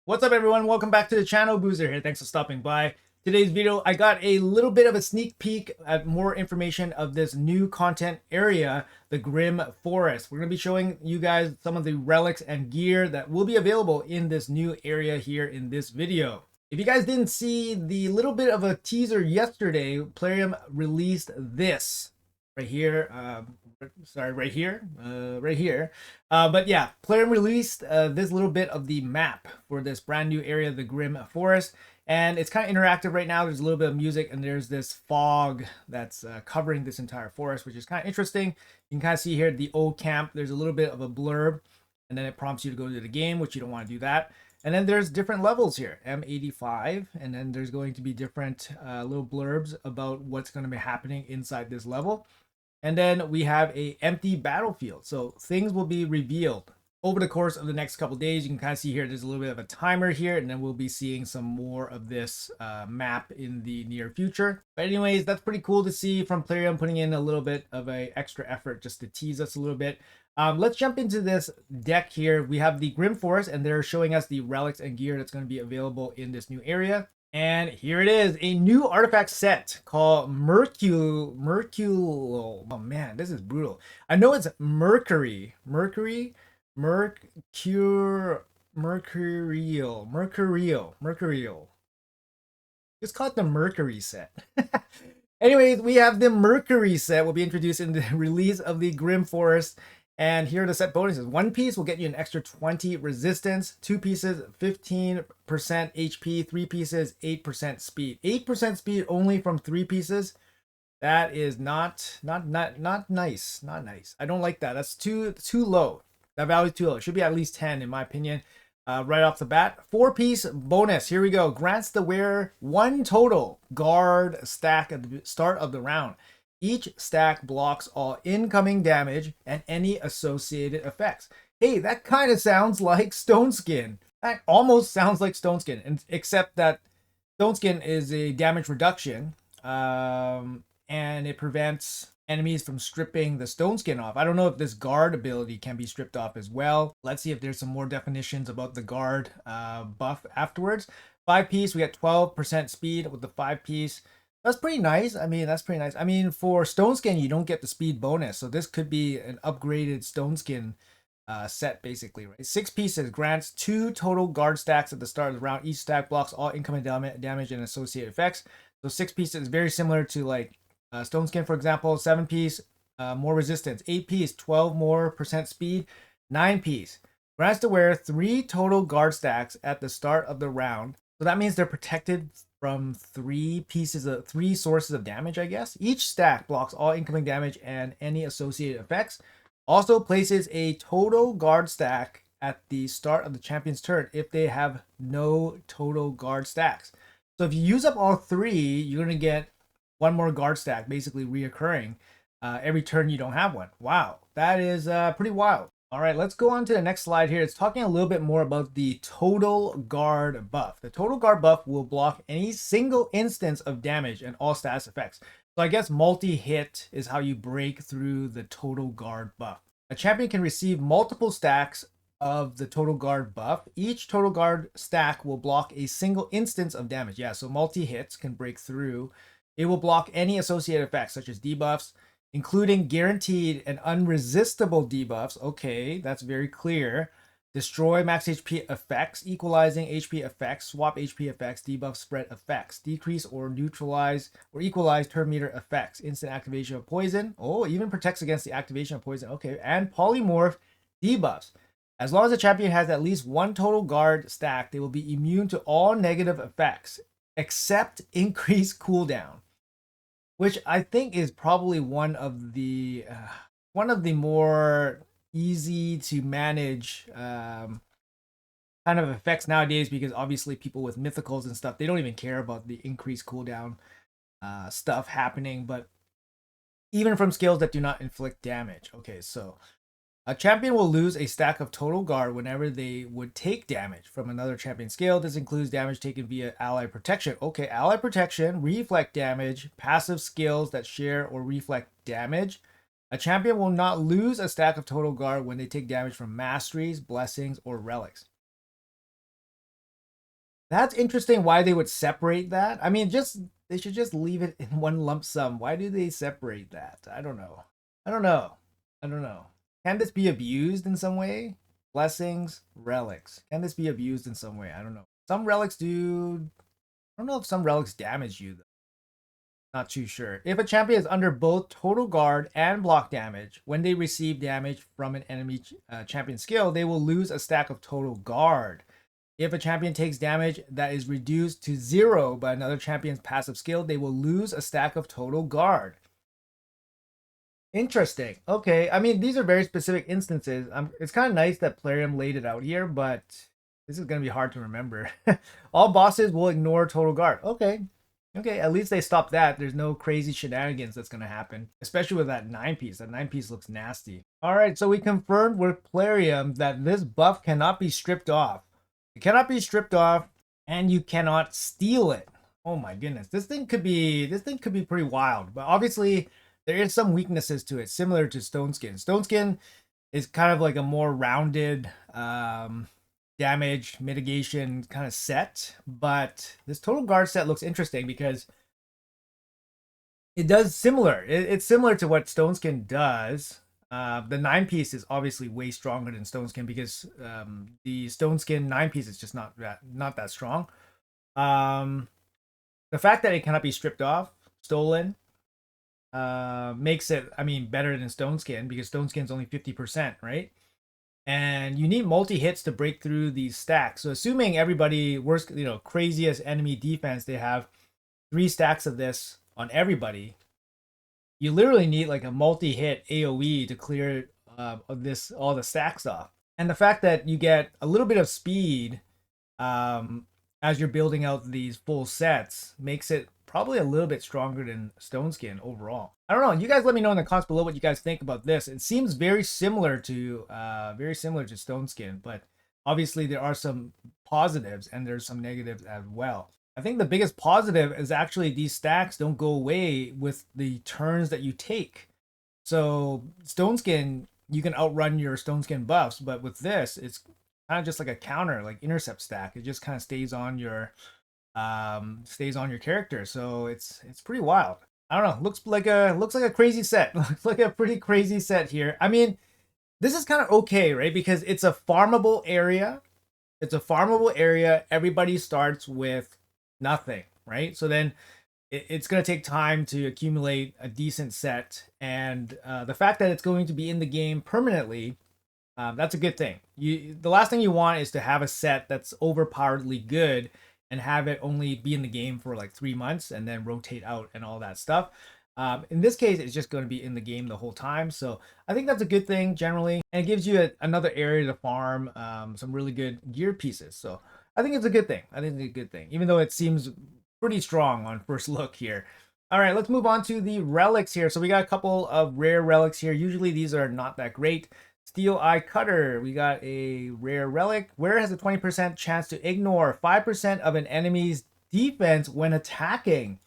What's up, everyone? Welcome back to the channel. Boozer here. Thanks for stopping by. Today's video, I got a little bit of a sneak peek at more information of this new content area, the Grim Forest. We're going to be showing you guys some of the relics and gear that will be available in this new area here in this video. If you guys didn't see the little bit of a teaser yesterday, Plarium released this right here. Right here. But yeah, Plarium released this little bit of the map for this brand new area, the Grim Forest. And it's kind of interactive right now. There's a little bit of music and there's this fog that's covering this entire forest, which is kind of interesting. You can kind of see here the old camp. There's a little bit of a blurb and then it prompts you to go to the game, which you don't want to do that. And then there's different levels here, M85, and then there's going to be different little blurbs about what's going to be happening inside this level. And then we have a empty battlefield. So things will be revealed over the course of the next couple days. You can kind of see here, there's a little bit of a timer here, and then we'll be seeing some more of this map in the near future. But anyways, that's pretty cool to see from Plarium putting in a little bit of a extra effort just to tease us a little bit. Let's jump into this deck here. We have the Grim Forest, and they're showing us the relics and gear that's going to be available in this new area. And here it is, a new artifact set called Mercurial. Oh man, this is brutal. I know it's Mercurial. Just call it the Mercury set. Anyways, we have the Mercury set will be introduced in the release of the Grim Forest. And here are the set bonuses. One piece will get you an extra 20 resistance. Two pieces, 15% HP. Three pieces, 8% speed. 8% speed only from three pieces. That is not nice. Not nice. I don't like that. That's too low. That value is too low. It should be at least 10 in my opinion. Right off the bat. 4-piece bonus. Here we go. Grants the wearer one total guard stack at the start of the round. Each stack blocks all incoming damage and any associated effects. Hey, that kind of sounds like Stone Skin. That almost sounds like Stone Skin, except that Stone Skin is a damage reduction, and it prevents enemies from stripping the Stone Skin off. I don't know if this guard ability can be stripped off as well. Let's see if there's some more definitions about the guard buff afterwards. 5-piece, we got 12% speed with the 5-piece. That's pretty nice. I mean, that's pretty nice. I mean, for Stone Skin, you don't get the speed bonus. So this could be an upgraded Stone Skin set, basically, right? 6 pieces grants 2 total guard stacks at the start of the round. Each stack blocks all incoming damage and associated effects. So 6 pieces is very similar to like Stone Skin, for example. 7-piece, more resistance. 8-piece, 12 more % speed. 9-piece grants the wearer 3 total guard stacks at the start of the round. So that means they're protected from 3 sources of damage, I guess. Each stack blocks all incoming damage and any associated effects. Also places a total guard stack at the start of the champion's turn if they have no total guard stacks. So if you use up all 3, you're going to get 1 more guard stack, basically reoccurring every turn you don't have one. Wow, that is pretty wild. All right, let's go on to the next slide here. It's talking a little bit more about the total guard buff. The total guard buff will block any single instance of damage and all status effects. So I guess multi-hit is how you break through the total guard buff. A champion can receive multiple stacks of the total guard buff. Each total guard stack will block a single instance of damage. Yeah, so multi-hits can break through. It will block any associated effects such as debuffs, including guaranteed and unresistible debuffs. Okay, that's very clear. Destroy max HP effects, equalizing HP effects, swap HP effects, debuff spread effects, decrease or neutralize or equalize turn meter effects, instant activation of poison. Oh, even protects against the activation of poison. Okay, and polymorph debuffs. As long as the champion has at least 1 total guard stack, they will be immune to all negative effects except increased cooldown, which I think is probably one of the more easy to manage kind of effects nowadays, because obviously people with mythicals and stuff, they don't even care about the increased cooldown stuff happening, but even from skills that do not inflict damage. Okay, so a champion will lose a stack of total guard whenever they would take damage from another champion skill. This includes damage taken via ally protection. Okay, ally protection, reflect damage, passive skills that share or reflect damage. A champion will not lose a stack of total guard when they take damage from masteries, blessings, or relics. That's interesting why they would separate that. I mean, just they should just leave it in one lump sum. Why do they separate that? I don't know. I don't know. I don't know. Can this be abused in some way? Blessings, relics. Can this be abused in some way? I don't know. Some relics do. I don't know if some relics damage you though. Not too sure. If a champion is under both total guard and block damage, when they receive damage from an enemy champion skill, they will lose a stack of total guard. If a champion takes damage that is reduced to 0 by another champion's passive skill, they will lose a stack of total guard. Interesting. Okay, I mean, these are very specific instances. It's kind of nice that Plarium laid it out here, but this is going to be hard to remember. All bosses will ignore total guard. Okay. Okay, at least they stopped that. There's no crazy shenanigans that's going to happen, especially with that 9-piece. That 9-piece looks nasty. All right, so we confirmed with Plarium that this buff cannot be stripped off. It cannot be stripped off, and you cannot steal it. Oh my goodness, this thing could be pretty wild. But obviously, there is some weaknesses to it, similar to Stone Skin. Stone Skin is kind of like a more rounded damage mitigation kind of set, but this total guard set looks interesting because it does similar. It's similar to what Stone Skin does. The 9-piece is obviously way stronger than Stone Skin because the Stone Skin 9-piece is just not that strong. The fact that it cannot be stripped off, stolen, makes it, I mean, better than Stone Skin because Stone Skin's only 50%, right? And you need multi-hits to break through these stacks. So assuming everybody worst, craziest enemy defense, they have 3 stacks of this on everybody. You literally need like a multi-hit AoE to clear all the stacks off. And the fact that you get a little bit of speed as you're building out these full sets makes it probably a little bit stronger than Stone Skin overall. I don't know. You guys let me know in the comments below what you guys think about this. It seems very similar to Stone Skin, but obviously there are some positives and there's some negatives as well. I think the biggest positive is actually these stacks don't go away with the turns that you take. So Stone Skin, you can outrun your Stone Skin buffs, but with this, it's kind of just like a counter, like intercept stack. It just kind of stays on your character. So it's pretty wild. I don't know. Looks like a crazy set. Looks like a pretty crazy set here. I mean, this is kind of okay, right? Because it's a farmable area. It's a farmable area. Everybody starts with nothing, right? So then it's going to take time to accumulate a decent set, and the fact that it's going to be in the game permanently, that's a good thing. The last thing you want is to have a set that's overpoweredly good and have it only be in the game for like 3 months and then rotate out and all that stuff. In this case, it's just going to be in the game the whole time. So I think that's a good thing generally. And it gives you another area to farm some really good gear pieces. So I think it's a good thing. I think it's a good thing, even though it seems pretty strong on first look here. All right, let's move on to the relics here. So we got a couple of rare relics here. Usually these are not that great. Steel Eye Cutter, we got a rare relic. Where has a 20% chance to ignore 5% of an enemy's defense when attacking.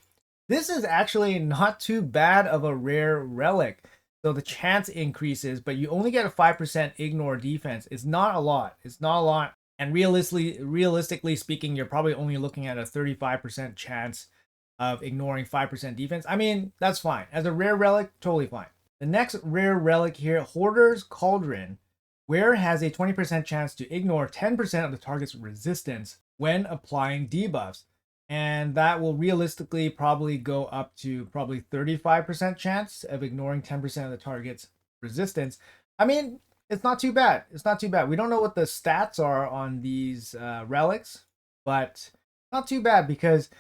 This is actually not too bad of a rare relic. So the chance increases, but you only get a 5% ignore defense. It's not a lot. It's not a lot. And realistically speaking, you're probably only looking at a 35% chance of ignoring 5% defense. I mean, that's fine. As a rare relic, totally fine. The next rare relic here, Hoarder's Cauldron, where has a 20% chance to ignore 10% of the target's resistance when applying debuffs. And that will realistically probably go up to probably 35% chance of ignoring 10% of the target's resistance. I mean, it's not too bad. It's not too bad. We don't know what the stats are on these relics, but not too bad because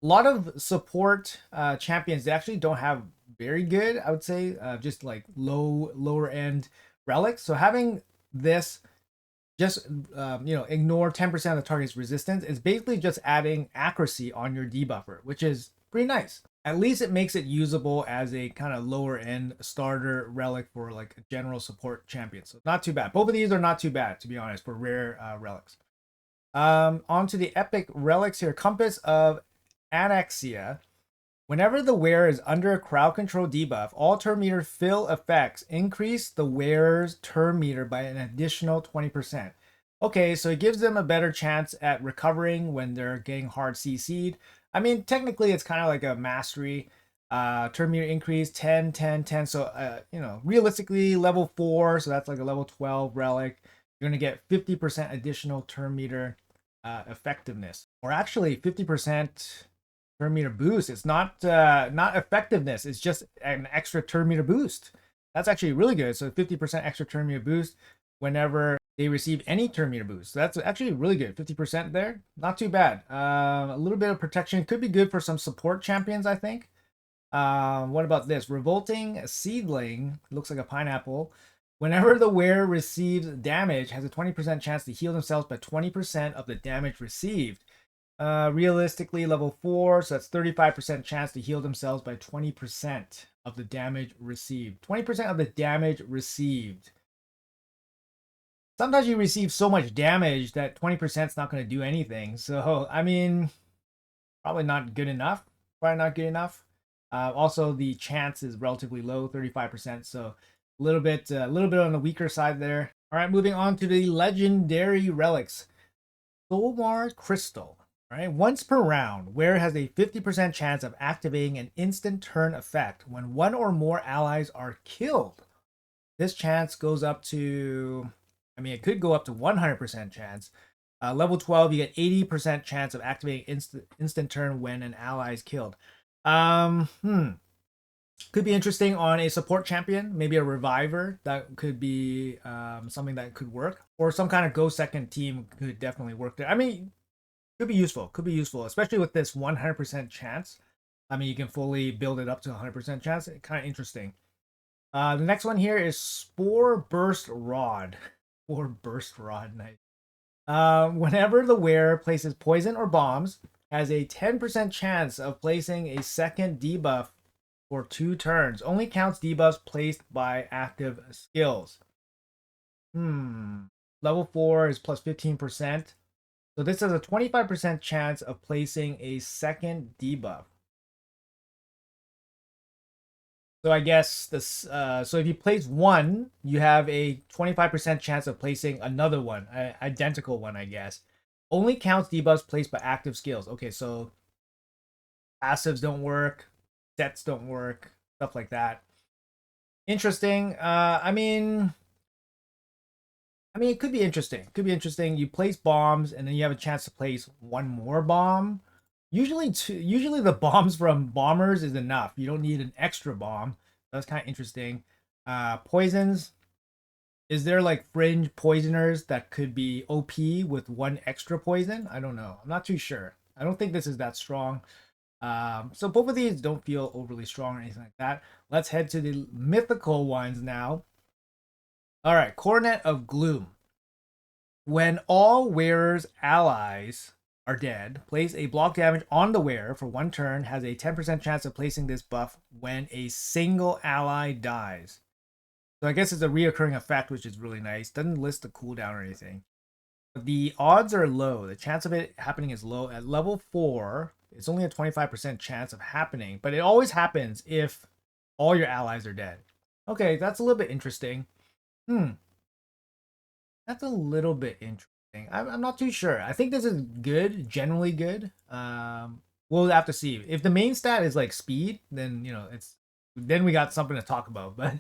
a lot of support champions, they actually don't have very good, I would say, just like lower end relics. So having this just ignore 10% of the target's resistance is basically just adding accuracy on your debuffer, which is pretty nice. At least it makes it usable as a kind of lower end starter relic for like a general support champion. So not too bad. Both of these are not too bad, to be honest, for rare relics. On to the epic relics here. Compass of Anaxia. Whenever the wearer is under a crowd control debuff, all turn meter fill effects increase the wearer's turn meter by an additional 20%. Okay, so it gives them a better chance at recovering when they're getting hard CC'd. I mean, technically, it's kind of like a mastery. Turn meter increase 10, 10, 10. So, realistically, level 4. So that's like a level 12 relic. You're going to get 50% additional turn meter effectiveness. Or actually, 50% turn meter boost. It's not effectiveness. It's just an extra turn meter boost. That's actually really good. So 50% extra turn meter boost whenever they receive any turn meter boost. So that's actually really good. 50% there. Not too bad. A little bit of protection could be good for some support champions, I think. What about this? Revolting Seedling. Looks like a pineapple. Whenever the wearer receives damage, has a 20% chance to heal themselves by 20% of the damage received. Realistically, level 4, so that's 35% chance to heal themselves by 20% of the damage received. 20% of the damage received. Sometimes you receive so much damage that 20% is not going to do anything. So, I mean, probably not good enough. Probably not good enough. Also, the chance is relatively low, 35%. So, a little bit on the weaker side there. All right, moving on to the legendary relics. Soulmar Crystal. All right, once per round, wearer has a 50% chance of activating an instant turn effect when one or more allies are killed. This chance goes up to, I mean, it could go up to 100% chance. Level 12, you get 80% chance of activating instant turn when an ally is killed. Could be interesting on a support champion, maybe a reviver. That could be something that could work, or some kind of go second team could definitely work there. I mean, could be useful. Could be useful, especially with this 100% chance. I mean, you can fully build it up to 100% chance. Kind of interesting. The next one here is Spore Burst Rod. Spore Burst Rod, nice. Whenever the wearer places poison or bombs, has a 10% chance of placing a second debuff for 2 turns. Only counts debuffs placed by active skills. Level 4 is plus 15%. So this has a 25% chance of placing a second debuff. So I guess this. So if you place one, you have a 25% chance of placing another one, identical one, I guess. Only counts debuffs placed by active skills. Okay, so passives don't work, sets don't work, stuff like that. Interesting. I mean, it could be interesting. Could be interesting. You place bombs, and then you have a chance to place one more bomb. Usually the bombs from bombers is enough. You don't need an extra bomb. That's kind of interesting. Poisons. Is there like fringe poisoners that could be OP with one extra poison? I don't know. I'm not too sure. I don't think this is that strong. So both of these don't feel overly strong or anything like that. Let's head to the mythical ones now. All right, Coronet of Gloom. When all wearer's allies are dead, place a block damage on the wearer for 1 turn, has a 10% chance of placing this buff when a single ally dies. So I guess it's a reoccurring effect, which is really nice. Doesn't list the cooldown or anything. The odds are low. The chance of it happening is low. At level 4, it's only a 25% chance of happening, but it always happens if all your allies are dead. Okay, that's a little bit interesting. That's a little bit interesting. I'm not too sure. I think this is good, generally good. We'll have to see. If the main stat is like speed, then then we got something to talk about. But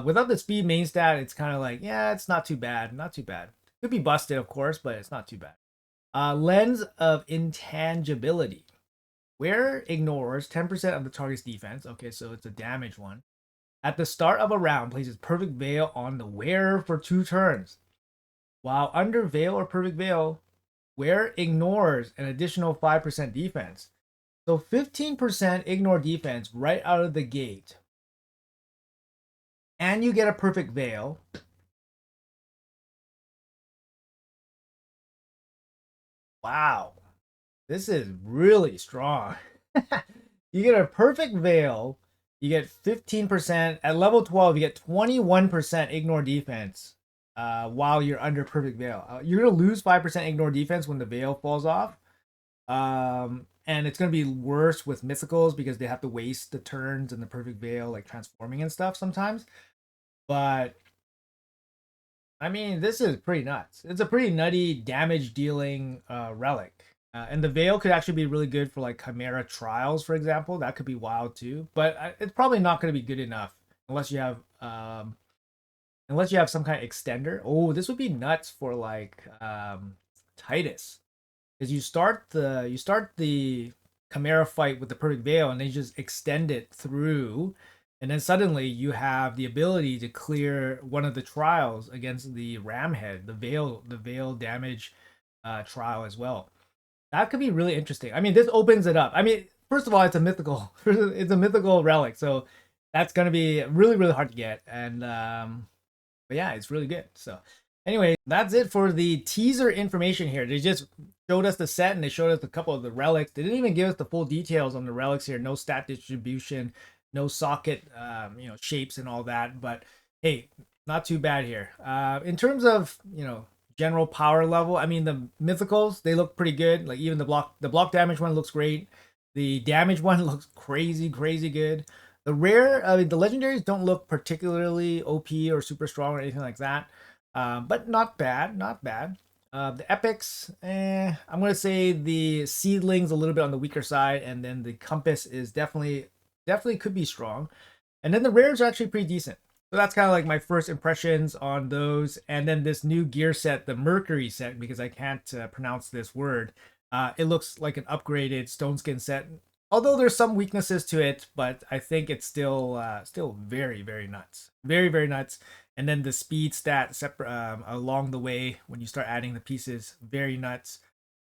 without the speed main stat, it's kind of like, yeah, it's not too bad. Not too bad. Could be busted, of course, but it's not too bad. Lens of Intangibility. Where ignores 10% of the target's defense. Okay, so it's a damage one. At the start of a round, places Perfect Veil on the wearer for 2 turns. While under Veil or Perfect Veil, wearer ignores an additional 5% defense. So 15% ignore defense right out of the gate. And you get a Perfect Veil. Wow. This is really strong. You get a Perfect Veil. You get 15%. At level 12, you get 21% ignore defense while you're under Perfect Veil. You're going to lose 5% ignore defense when the Veil falls off. And it's going to be worse with Mythicals because they have to waste the turns and the Perfect Veil, like transforming and stuff sometimes. But I mean, this is pretty nuts. It's a pretty nutty damage dealing relic. And the Veil could actually be really good for like Chimera Trials, for example. That could be wild too. But it's probably not going to be good enough unless you have some kind of extender. Oh, this would be nuts for like Titus. Because you start the Chimera fight with the Perfect Veil and then you just extend it through, and then suddenly you have the ability to clear one of the trials against the Ramhead, the veil damage trial as well. That could be really interesting. I mean, this opens it up. I mean, first of all, it's a mythical, it's a mythical relic, so that's gonna be really really hard to get, and but yeah, it's really good. So anyway, that's it for the teaser information here. They just showed us the set and they showed us a couple of the relics. They didn't even give us the full details on the relics here. No stat distribution, no socket, shapes and all that. But hey, not too bad here. In terms of general power level, I mean the mythicals they look pretty good. Like even the block damage one looks great. The damage one looks crazy crazy good. The rare, I mean, the legendaries don't look particularly OP or super strong or anything like that, but not bad, not bad. The epics, I'm gonna say the seedlings a little bit on the weaker side, and then the compass is definitely could be strong, and then the rares are actually pretty decent. So that's kind of like my first impressions on those, and then this new gear set, the Mercury set, because I can't pronounce this word. It looks like an upgraded stone skin set, although there's some weaknesses to it, but I think it's still very very nuts, very very nuts. And then the speed stat separate along the way when you start adding the pieces, very nuts.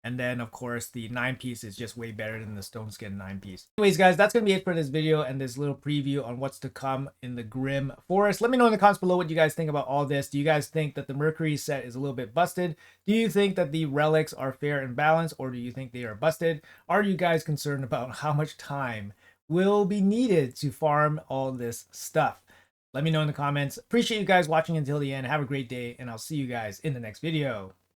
And then of course the 9-piece is just way better than the stone skin 9-piece. Anyways guys, that's gonna be it for this video and this little preview on what's to come in the Grim Forest. Let me know in the comments below what you guys think about all this. Do you guys think that the Mercury set is a little bit busted? Do you think that the relics are fair and balanced, or do you think they are busted? Are you guys concerned about how much time will be needed to farm all this stuff? Let me know in the comments. Appreciate you guys watching until the end. Have a great day, and I'll see you guys in the next video.